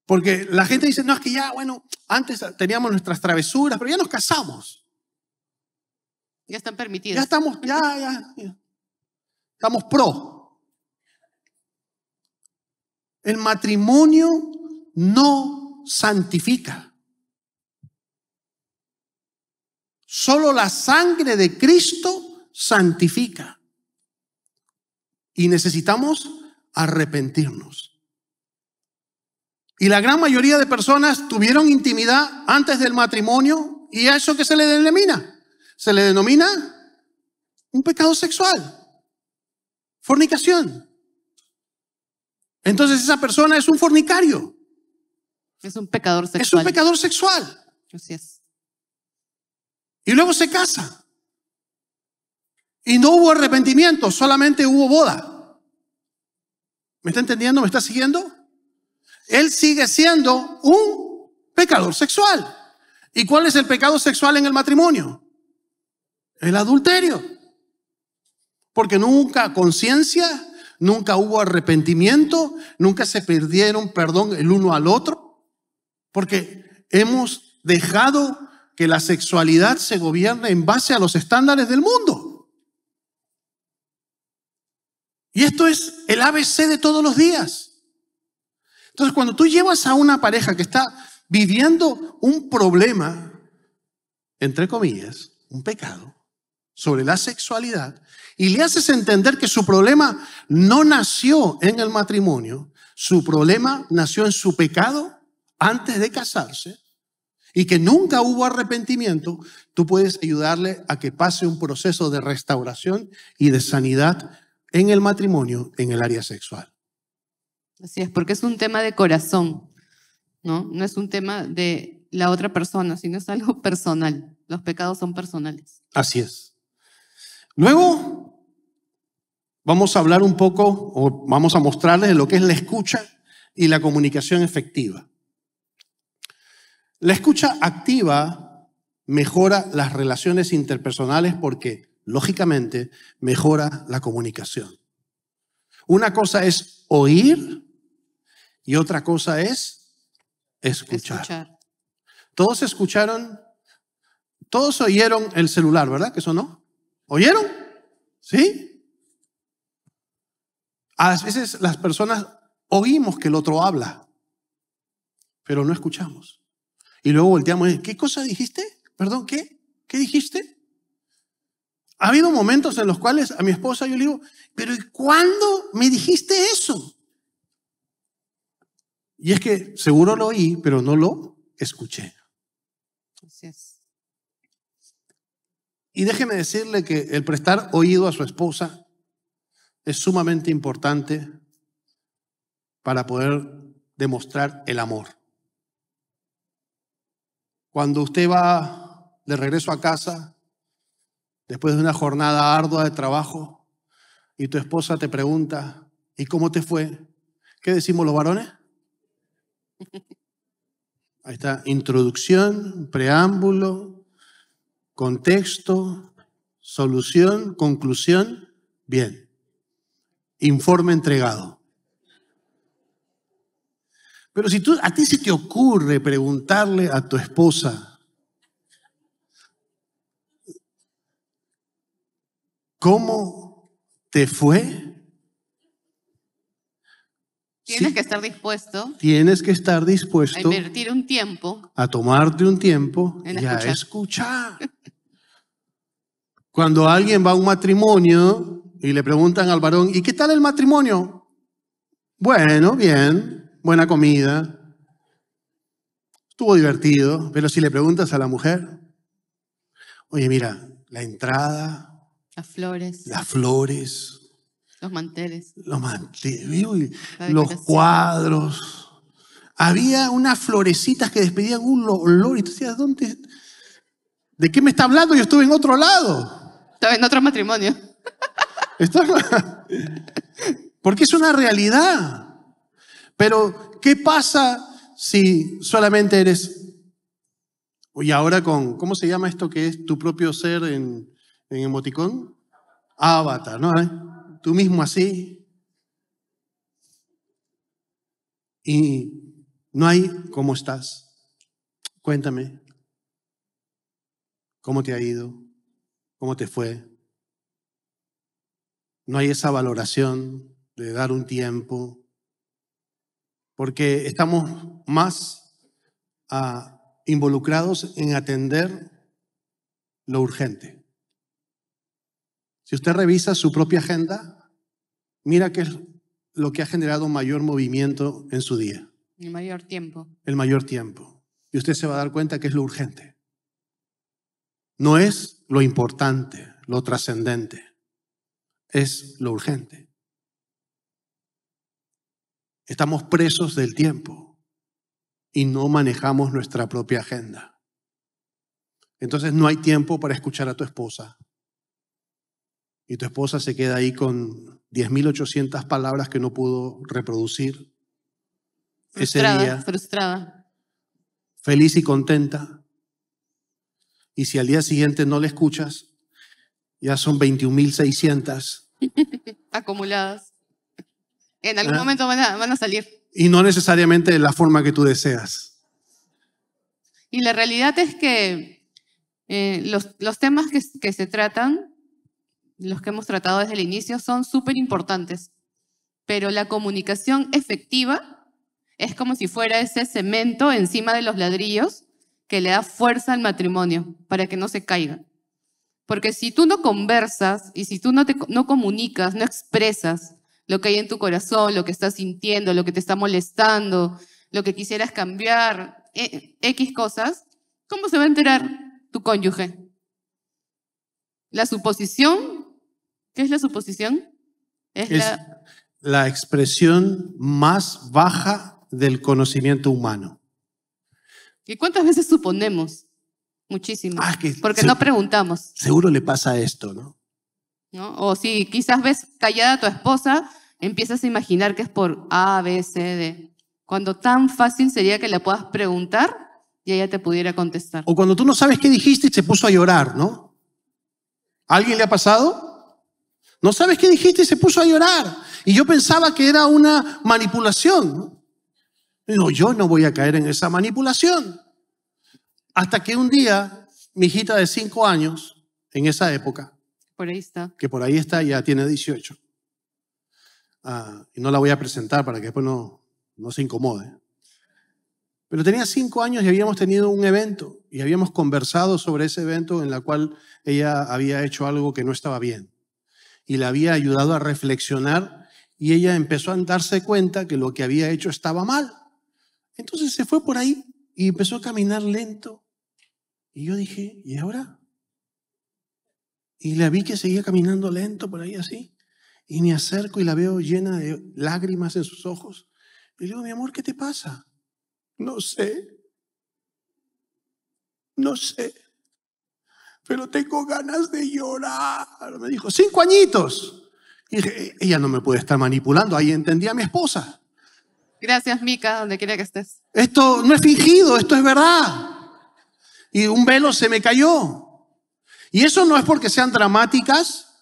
Porque la gente dice, no, es que ya, bueno, antes teníamos nuestras travesuras, pero ya nos casamos. Ya están permitidas. Ya estamos, ya. Estamos pro. El matrimonio no santifica. Solo la sangre de Cristo santifica. Y necesitamos arrepentirnos. Y la gran mayoría de personas tuvieron intimidad antes del matrimonio, y a eso que se le denomina. Se le denomina un pecado sexual. Fornicación. Entonces esa persona es un fornicario. Es un pecador sexual. Es un pecador sexual. Así es. Y luego se casa. Y no hubo arrepentimiento, solamente hubo boda. ¿Me está entendiendo? ¿Me está siguiendo? Él sigue siendo un pecador sexual. ¿Y cuál es el pecado sexual en el matrimonio? El adulterio. Porque nunca conciencia, nunca hubo arrepentimiento, nunca se pidieron perdón el uno al otro. Porque hemos dejado que la sexualidad se gobierne en base a los estándares del mundo. Y esto es el ABC de todos los días. Entonces, cuando tú llevas a una pareja que está viviendo un problema, entre comillas, un pecado, sobre la sexualidad, y le haces entender que su problema no nació en el matrimonio, su problema nació en su pecado antes de casarse, y que nunca hubo arrepentimiento, tú puedes ayudarle a que pase un proceso de restauración y de sanidad en el matrimonio, en el área sexual. Así es, porque es un tema de corazón, ¿no? No es un tema de la otra persona, sino es algo personal. Los pecados son personales. Así es. Luego vamos a hablar un poco, o vamos a mostrarles lo que es la escucha y la comunicación efectiva. La escucha activa mejora las relaciones interpersonales porque, lógicamente, mejora la comunicación. Una cosa es oír y otra cosa es escuchar. Todos escucharon, todos oyeron el celular, ¿verdad? ¿Que eso no? ¿Oyeron? ¿Sí? A veces las personas oímos que el otro habla, pero no escuchamos. Y luego volteamos y, ¿qué cosa dijiste? Perdón, ¿qué? ¿Qué dijiste? Ha habido momentos en los cuales a mi esposa yo le digo, pero ¿y cuándo me dijiste eso? Y es que seguro lo oí, pero no lo escuché. Así es. Y déjeme decirle que el prestar oído a su esposa es sumamente importante para poder demostrar el amor. Cuando usted va de regreso a casa, después de una jornada ardua de trabajo, y tu esposa te pregunta, ¿y cómo te fue? ¿Qué decimos los varones? Ahí está, introducción, preámbulo, contexto, solución, conclusión, bien. Informe entregado. Pero si a ti se te ocurre preguntarle a tu esposa, ¿cómo te fue? Tienes que estar dispuesto Tienes que estar a dispuesto invertir un tiempo a tomarte un tiempo en y a escuchar. escuchar. Cuando alguien va a un matrimonio y le preguntan al varón, ¿y qué tal el matrimonio? Bueno, bien, buena comida, estuvo divertido, pero si le preguntas a la mujer, oye, mira, la entrada, Las flores, las flores, los manteles, los la los decoración. cuadros. Había unas florecitas que despedían un olor y tú decías, ¿de qué me está hablando? Yo estuve en otro lado. Estaba en otro matrimonio. Porque es una realidad. Pero, ¿qué pasa si solamente eres... Y ahora ¿cómo se llama esto que es tu propio ser en emoticón? Avatar, ¿no? Tú mismo así. Y no hay ¿cómo estás? Cuéntame. ¿Cómo te ha ido? ¿Cómo te fue? No hay esa valoración de dar un tiempo, porque estamos más involucrados en atender lo urgente. Si usted revisa su propia agenda, mira qué es lo que ha generado mayor movimiento en su día. El mayor tiempo. El mayor tiempo. Y usted se va a dar cuenta que es lo urgente. No es lo importante, lo trascendente. Es lo urgente. Estamos presos del tiempo y no manejamos nuestra propia agenda. Entonces no hay tiempo para escuchar a tu esposa. Y tu esposa se queda ahí con 10.800 palabras que no pudo reproducir ese día. Frustrada. Feliz y contenta. Y si al día siguiente no le escuchas, ya son 21.600. Acumuladas. En algún momento van a salir. Y no necesariamente de la forma que tú deseas. Y la realidad es que los temas que se tratan, los que hemos tratado desde el inicio, son súper importantes. Pero la comunicación efectiva es como si fuera ese cemento encima de los ladrillos que le da fuerza al matrimonio para que no se caiga. Porque si tú no conversas y si tú no comunicas, no expresas lo que hay en tu corazón, lo que estás sintiendo, lo que te está molestando, lo que quisieras cambiar, X cosas, ¿cómo se va a enterar tu cónyuge? La suposición, ¿qué es la suposición? Es la expresión más baja del conocimiento humano. ¿Y cuántas veces suponemos? Muchísimo. Porque no preguntamos. Seguro le pasa esto, ¿no? ¿No? O si quizás ves callada a tu esposa, empiezas a imaginar que es por A, B, C, D. Cuando tan fácil sería que le puedas preguntar y ella te pudiera contestar. O cuando tú no sabes qué dijiste y se puso a llorar, ¿no? ¿A alguien le ha pasado? No sabes qué dijiste y se puso a llorar. Y yo pensaba que era una manipulación, ¿no? No, yo no voy a caer en esa manipulación. Hasta que un día, mi hijita de 5 años, en esa época, por ahí está, que por ahí está, ya tiene 18, y no la voy a presentar para que después no se incomode. Pero tenía 5 años y habíamos tenido un evento y habíamos conversado sobre ese evento en la cual ella había hecho algo que no estaba bien y la había ayudado a reflexionar y ella empezó a darse cuenta que lo que había hecho estaba mal. Entonces se fue por ahí y empezó a caminar lento y yo dije, ¿y ahora? Y la vi que seguía caminando lento por ahí así y me acerco y la veo llena de lágrimas en sus ojos y le digo, mi amor, ¿qué te pasa? No sé, pero tengo ganas de llorar. Me dijo, 5 añitos. Y dije, ella no me puede estar manipulando. Ahí entendí a mi esposa. Gracias, Mica, donde quiera que estés. Esto no es fingido, esto es verdad. Y un velo se me cayó. Y eso no es porque sean dramáticas.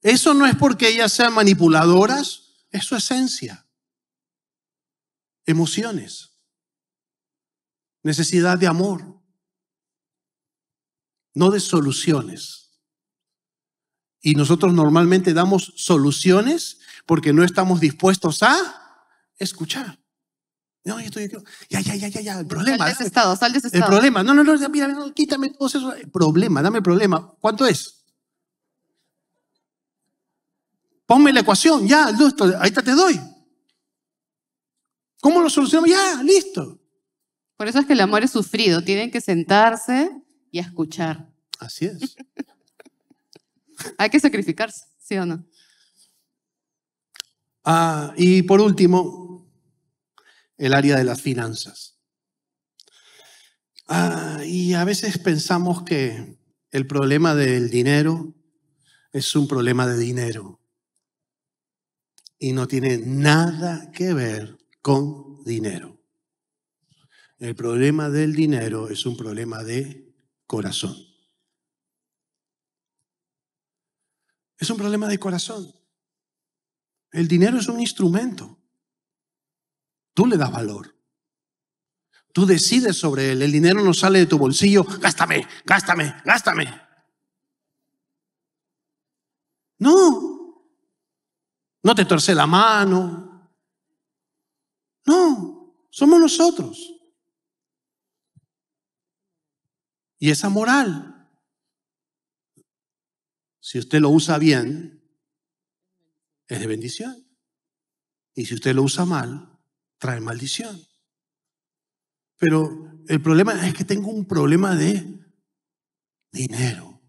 Eso no es porque ellas sean manipuladoras. Es su esencia. Emociones. Necesidad de amor, no de soluciones. Y nosotros normalmente damos soluciones porque no estamos dispuestos a escuchar. No, yo estoy aquí. Ya, el problema. Sal de ese estado. El problema. No, mira, quítame todo eso. El problema, dame el problema. ¿Cuánto es? Ponme la ecuación, ya, listo, ahí te doy. ¿Cómo lo solucionamos? Ya, listo. Por eso es que el amor es sufrido. Tienen que sentarse y escuchar. Así es. Hay que sacrificarse, ¿sí o no? Y por último, el área de las finanzas. Y a veces pensamos que el problema del dinero es un problema de dinero. Y no tiene nada que ver con dinero. El problema del dinero es un problema de corazón. Es un problema de corazón. El dinero es un instrumento. Tú le das valor. Tú decides sobre él. El dinero no sale de tu bolsillo. Gástame. No te torce la mano. No, somos nosotros. Y esa moral, si usted lo usa bien, es de bendición. Y si usted lo usa mal, trae maldición. Pero el problema es que tengo un problema de dinero.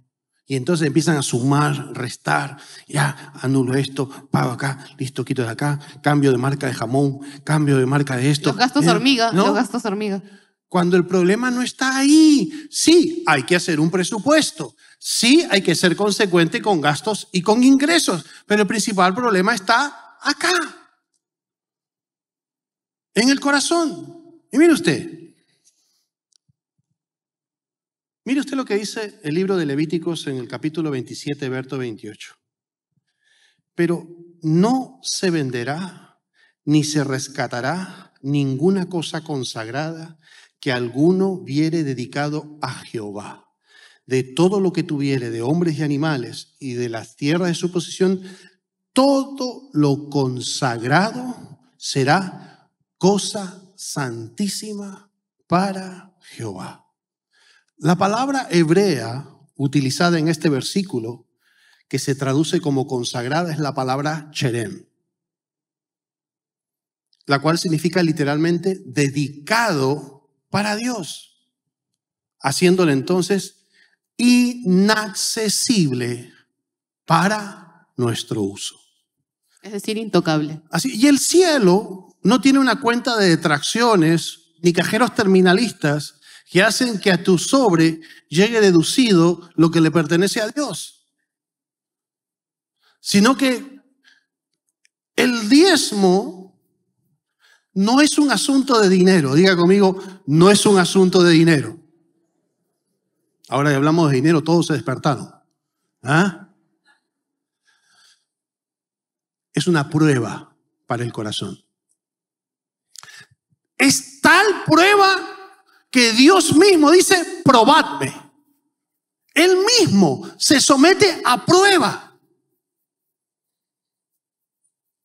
Y entonces empiezan a sumar, restar, ya, anulo esto, pago acá, listo, quito de acá, cambio de marca de jamón, cambio de marca de esto. Los gastos hormiga, ¿no? los gastos hormiga. Cuando el problema no está ahí. Sí, hay que hacer un presupuesto. Sí, hay que ser consecuente con gastos y con ingresos. Pero el principal problema está acá, en el corazón. Y mire usted lo que dice el libro de Levíticos en el capítulo 27, verso 28. Pero no se venderá ni se rescatará ninguna cosa consagrada que alguno viere dedicado a Jehová. De todo lo que tuviere, de hombres y animales, y de las tierras de su posesión, todo lo consagrado será cosa santísima para Jehová. La palabra hebrea utilizada en este versículo, que se traduce como consagrada, es la palabra cherem, la cual significa literalmente dedicado para Dios, haciéndole entonces inaccesible para nuestro uso. Es decir, intocable. Así, y el cielo no tiene una cuenta de detracciones ni cajeros terminalistas que hacen que a tu sobre llegue deducido lo que le pertenece a Dios, sino que el diezmo no es un asunto de dinero. Diga conmigo, no es un asunto de dinero. Ahora que hablamos de dinero, todos se despertaron. Es una prueba para el corazón. Es tal prueba que Dios mismo dice, probadme. Él mismo se somete a prueba.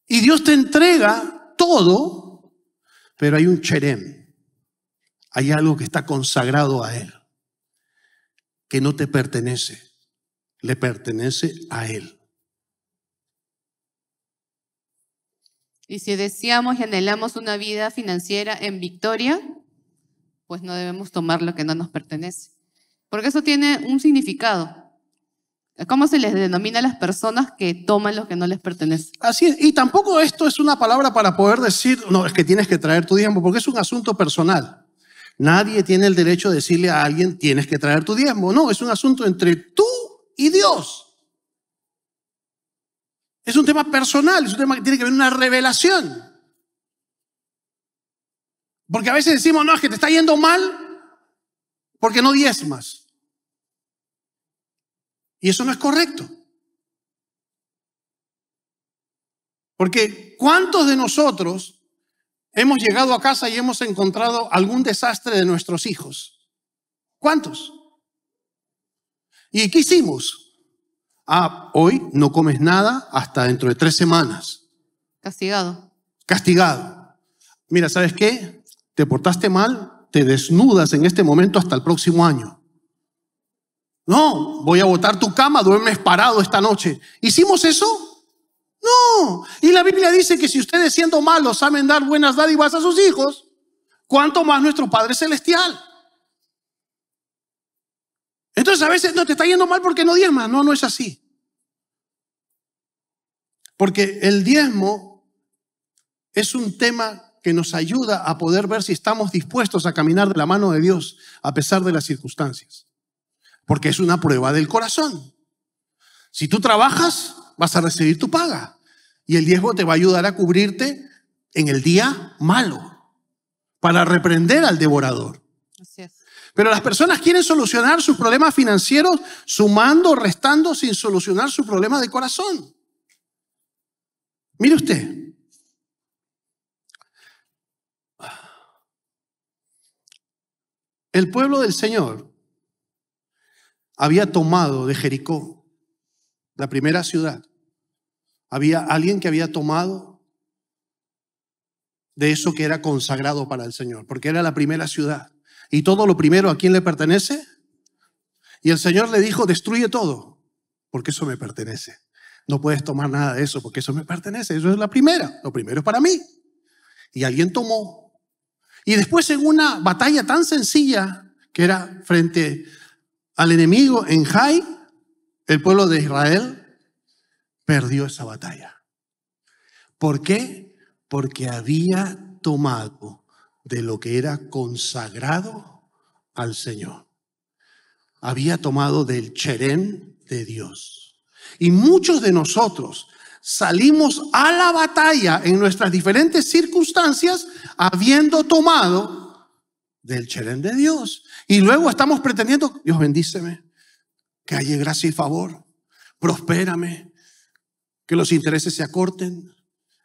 Y Dios te entrega todo, pero hay un cherem. Hay algo que está consagrado a Él, que no te pertenece, le pertenece a Él. Y si deseamos y anhelamos una vida financiera en victoria, pues no debemos tomar lo que no nos pertenece. Porque eso tiene un significado. ¿Cómo se les denomina a las personas que toman lo que no les pertenece? Así es. Y tampoco esto es una palabra para poder decir, no, es que tienes que traer tu diezmo, porque es un asunto personal. Nadie tiene el derecho de decirle a alguien, tienes que traer tu diezmo. No, es un asunto entre tú y Dios. Es un tema personal, es un tema que tiene que ver una revelación. Porque a veces decimos, no, es que te está yendo mal porque no diezmas. Y eso no es correcto. Porque ¿cuántos de nosotros hemos llegado a casa y hemos encontrado algún desastre de nuestros hijos? ¿Cuántos? ¿Y qué hicimos? Hoy no comes nada hasta dentro de 3 semanas. Castigado. Castigado. Mira, ¿sabes qué? Te portaste mal, te desnudas en este momento hasta el próximo año. No, voy a botar tu cama, duermes parado esta noche. ¿Hicimos eso? No. Y la Biblia dice que si ustedes siendo malos saben dar buenas dádivas a sus hijos, ¿cuánto más nuestro Padre Celestial? Entonces a veces no te está yendo mal porque no diezmas. No, no es así. Porque el diezmo es un tema que nos ayuda a poder ver si estamos dispuestos a caminar de la mano de Dios a pesar de las circunstancias. Porque es una prueba del corazón. Si tú trabajas, vas a recibir tu paga. Y el diezmo te va a ayudar a cubrirte en el día malo, para reprender al devorador. Así es. Pero las personas quieren solucionar sus problemas financieros sumando, restando, sin solucionar su problema de corazón. Mire usted. El pueblo del Señor había tomado de Jericó, la primera ciudad. Había alguien que había tomado de eso que era consagrado para el Señor, porque era la primera ciudad. Y todo lo primero, ¿a quién le pertenece? Y el Señor le dijo, destruye todo, porque eso me pertenece. No puedes tomar nada de eso, porque eso me pertenece. Eso es la primera. Lo primero es para mí. Y alguien tomó. Y después en una batalla tan sencilla, que era frente al enemigo en Jai, el pueblo de Israel perdió esa batalla. ¿Por qué? Porque había tomado de lo que era consagrado al Señor. Había tomado del cherem de Dios. Y muchos de nosotros salimos a la batalla en nuestras diferentes circunstancias habiendo tomado del cherem de Dios. Y luego estamos pretendiendo, Dios bendíceme, que haya gracia y favor, prospérame, que los intereses se acorten,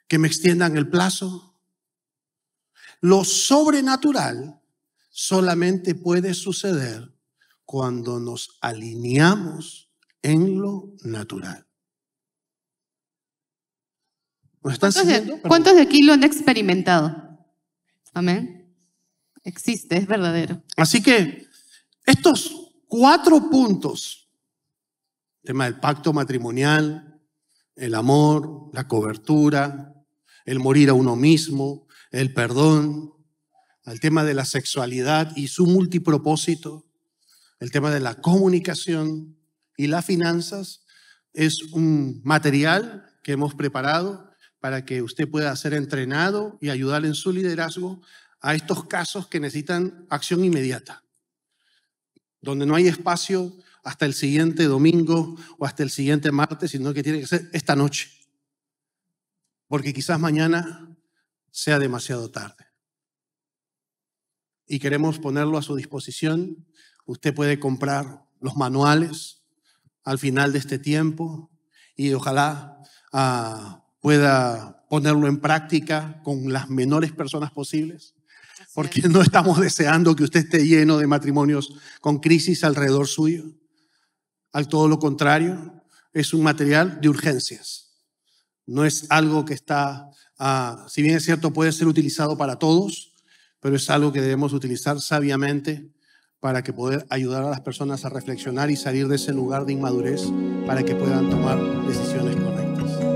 que me extiendan el plazo. Lo sobrenatural solamente puede suceder cuando nos alineamos en lo natural. ¿Nos están siguiendo? ¿Cuántos de aquí lo han experimentado? Amén. Existe, es verdadero. Así que estos 4 puntos, el tema del pacto matrimonial, el amor, la cobertura, el morir a uno mismo, el perdón, el tema de la sexualidad y su multipropósito, el tema de la comunicación y las finanzas, es un material que hemos preparado para que usted pueda ser entrenado y ayudar en su liderazgo a estos casos que necesitan acción inmediata, donde no hay espacio hasta el siguiente domingo o hasta el siguiente martes, sino que tiene que ser esta noche, porque quizás mañana sea demasiado tarde. Y queremos ponerlo a su disposición. Usted puede comprar los manuales al final de este tiempo y ojalá pueda ponerlo en práctica con las menores personas posibles, porque no estamos deseando que usted esté lleno de matrimonios con crisis alrededor suyo. Al todo lo contrario, es un material de urgencias, No es algo que está, si bien es cierto, puede ser utilizado para todos, pero es algo que debemos utilizar sabiamente para que poder ayudar a las personas a reflexionar y salir de ese lugar de inmadurez para que puedan tomar decisiones correctas.